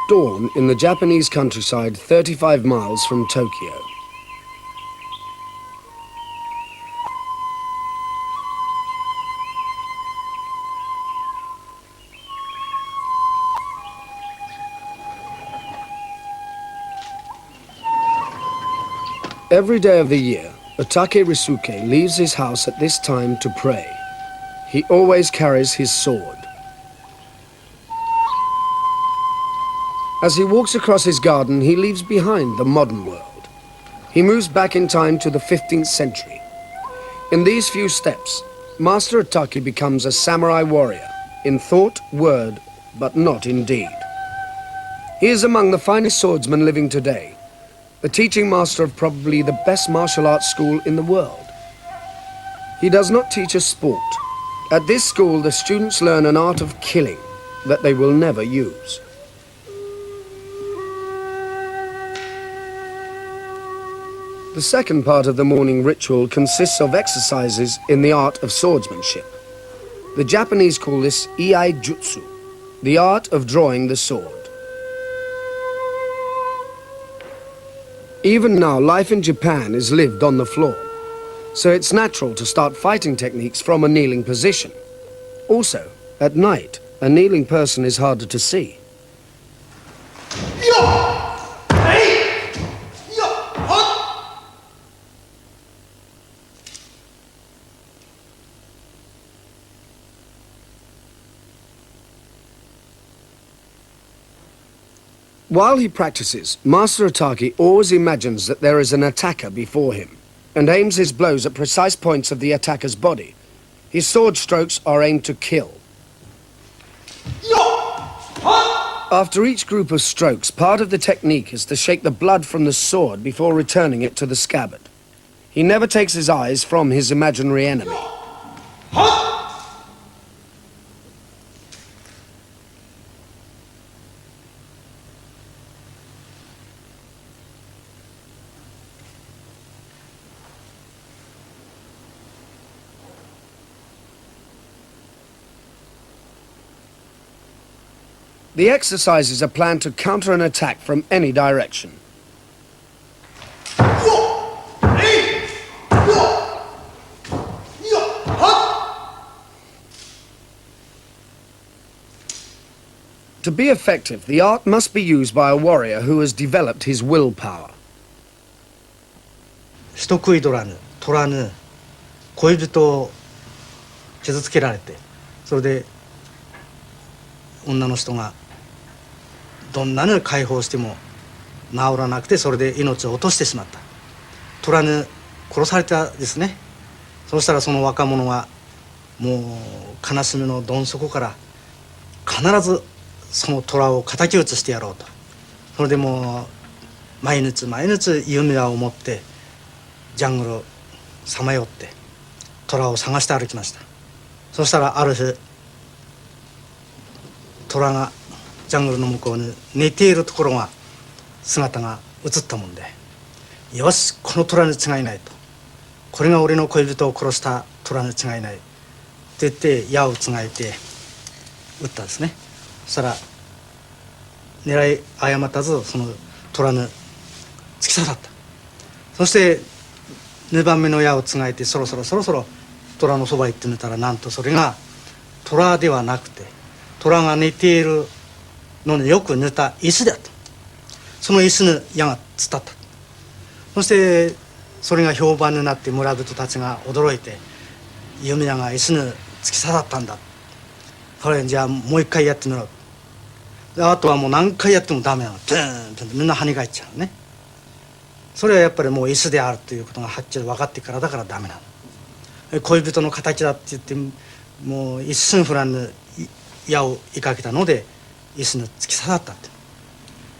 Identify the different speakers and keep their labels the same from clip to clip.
Speaker 1: dawn in the Japanese countryside 35 miles from Tokyo. Every day of the year, Otake Risuke leaves his house at this time to pray. He always carries his sword. As he walks across his garden, he leaves behind the modern world. He moves back in time to the 15th century. In these few steps, Master Otake becomes a samurai warrior, in thought, word, but not in deed. He is among the finest swordsmen living today, the teaching master of probably the best martial arts school in the world. He does not teach a sport. At this school, the students learn an art of killing that they will never use. The second part of the morning ritual consists of exercises in the art of swordsmanship. The Japanese call this Iai Jutsu, the art of drawing the sword. Even now, life in Japan is lived on the floor, so it's natural to start fighting techniques from a kneeling position. Also, at night, a kneeling person is harder to see. While he practices, Master Otake always imagines that there is an attacker before him and aims his blows at precise points of the attacker's body. His sword strokes are aimed to kill. After each group of strokes, part of the technique is to shake the blood from the sword before returning it to the scabbard. He never takes his eyes from his imaginary enemy. The exercises are planned to counter an attack from any direction. To be effective, the art must be used by a warrior who has developed his willpower.
Speaker 2: 人食い取らぬ、取らぬ、恋人を傷つけられて、それで女の人がどんなに解放しても治らなくて、それで命を落としてしまった。取らぬ、殺されたですね。そうしたらその若者がもう悲しみのどん底から必ずその虎を敵討ちしてやろうと。それでもう毎日毎日夢を持ってジャングルをさまよって虎を探して歩きました。そしたらある日虎がジャングルの向こうに寝ているところが姿が映ったもんで、よし、この虎に違いないと、これが俺の恋人を殺した虎に違いないと言って矢をつがえて撃ったんですね。そしたら狙い誤ったずその虎に突き刺さった。そして2番目の矢をつがえてそろそろ虎のそばへ行ってみたら、なんとそれが虎ではなくて虎が寝ているのによく似た椅子だと。その椅子に矢が突っ立った。そしてそれが評判になって村人たちが驚いて、弓矢が椅子に突き刺さったんだ、これじゃあもう一回やってみろ。あとはもう何回やってもダメなの、プーンプーンみんな跳ね返っちゃうね。それはやっぱりもう椅子であるということがはっきり分かってからだからダメなの。恋人の形だって言ってもう一寸不乱に矢を追いかけたので椅子に突き刺さったって。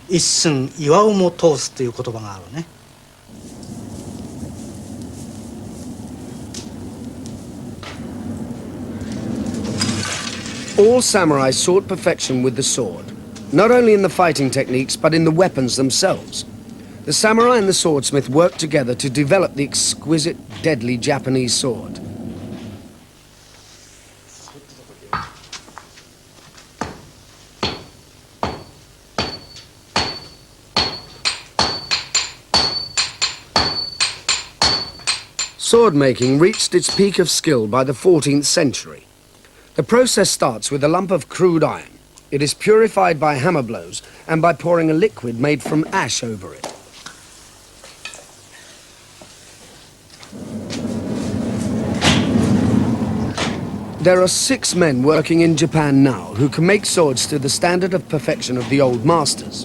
Speaker 2: 一寸岩をも通すという言葉があるね。
Speaker 1: All samurai sought perfection with the sword, not only in the fighting techniques but in the weapons themselves. The samurai and the swordsmith worked together to develop the exquisite, deadly Japanese sword. Sword making reached its peak of skill by the 14th century. The process starts with a lump of crude iron. It is purified by hammer blows and by pouring a liquid made from ash over it. There are 6 men working in Japan now who can make swords to the standard of perfection of the old masters.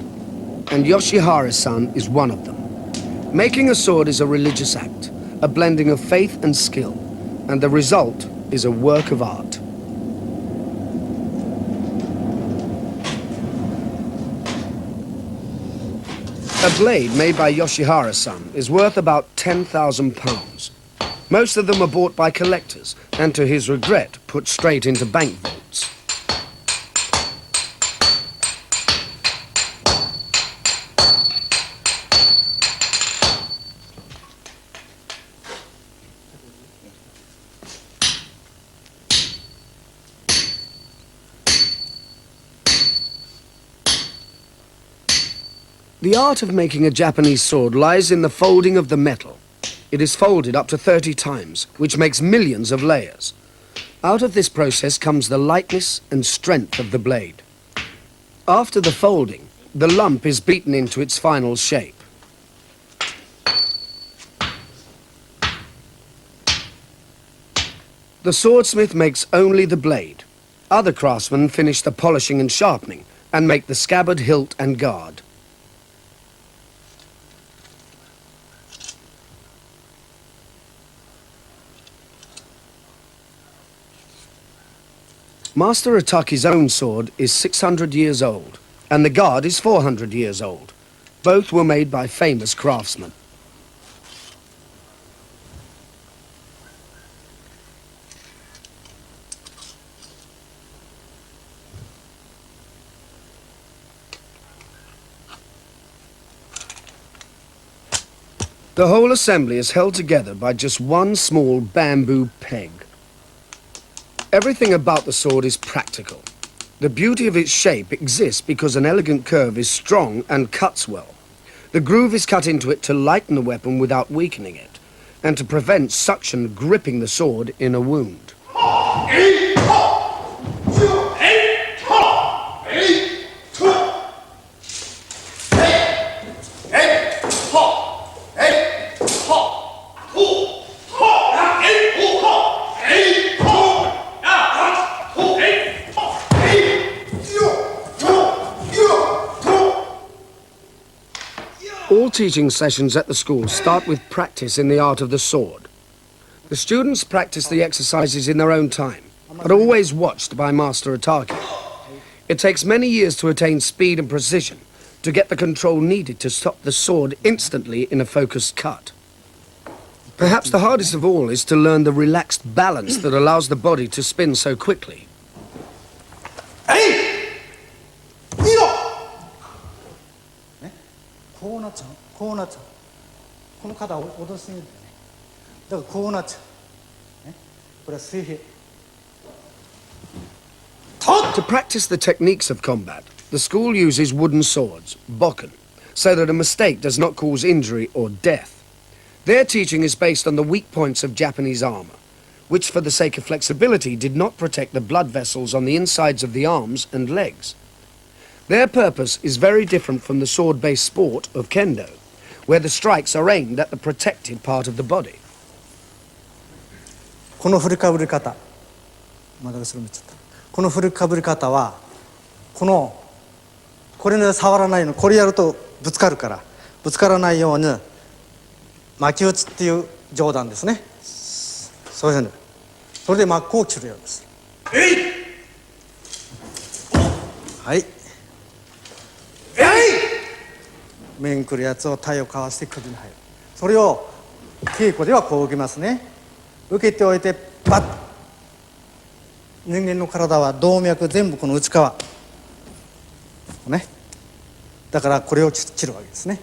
Speaker 1: And Yoshihara-san is one of them. Making a sword is a religious act, a blending of faith and skill, and the result is a work of art. A blade made by Yoshihara-san is worth about £10,000. Most of them are bought by collectors and, to his regret, put straight into bank vaults. The art of making a Japanese sword lies in the folding of the metal. It is folded up to 30 times, which makes millions of layers. Out of this process comes the lightness and strength of the blade. After the folding, the lump is beaten into its final shape. The swordsmith makes only the blade. Other craftsmen finish the polishing and sharpening and make the scabbard, hilt and guard. Master Ataki's own sword is 600 years old, and the guard is 400 years old. Both were made by famous craftsmen. The whole assembly is held together by just one small bamboo peg. Everything about the sword is practical. The beauty of its shape exists because an elegant curve is strong and cuts well. The groove is cut into it to lighten the weapon without weakening it, and to prevent suction gripping the sword in a wound. All teaching sessions at the school start with practice in the art of the sword. The students practice the exercises in their own time, but always watched by Master Ataki. It takes many years to attain speed and precision, to get the control needed to stop the sword instantly in a focused cut. Perhaps the hardest of all is to learn the relaxed balance that allows the body to spin so quickly. To practice the techniques of combat, the school uses wooden swords, bokken, so that a mistake does not cause injury or death. Their teaching is based on the weak points of Japanese armor, which for the sake of flexibility did not protect the blood vessels on the insides of the arms and legs. Their purpose is very different from the sword-based sport of kendo, where the strikes are aimed at the protected part of the body.
Speaker 2: この振りかぶり方、まだ後ろ見ちゃった。この振りかぶり方は、これで触らないの、これやるとぶつかるから、ぶつからないように巻き打ちっていう上段ですね。そういうふうに、それで真っ向を切るようです。はい。面来るやつを体をかわして首に入る。それを稽古ではこう受けますね。受けておいてバッ。人間の体は動脈全部この内側ね。だからこれを切るわけですね。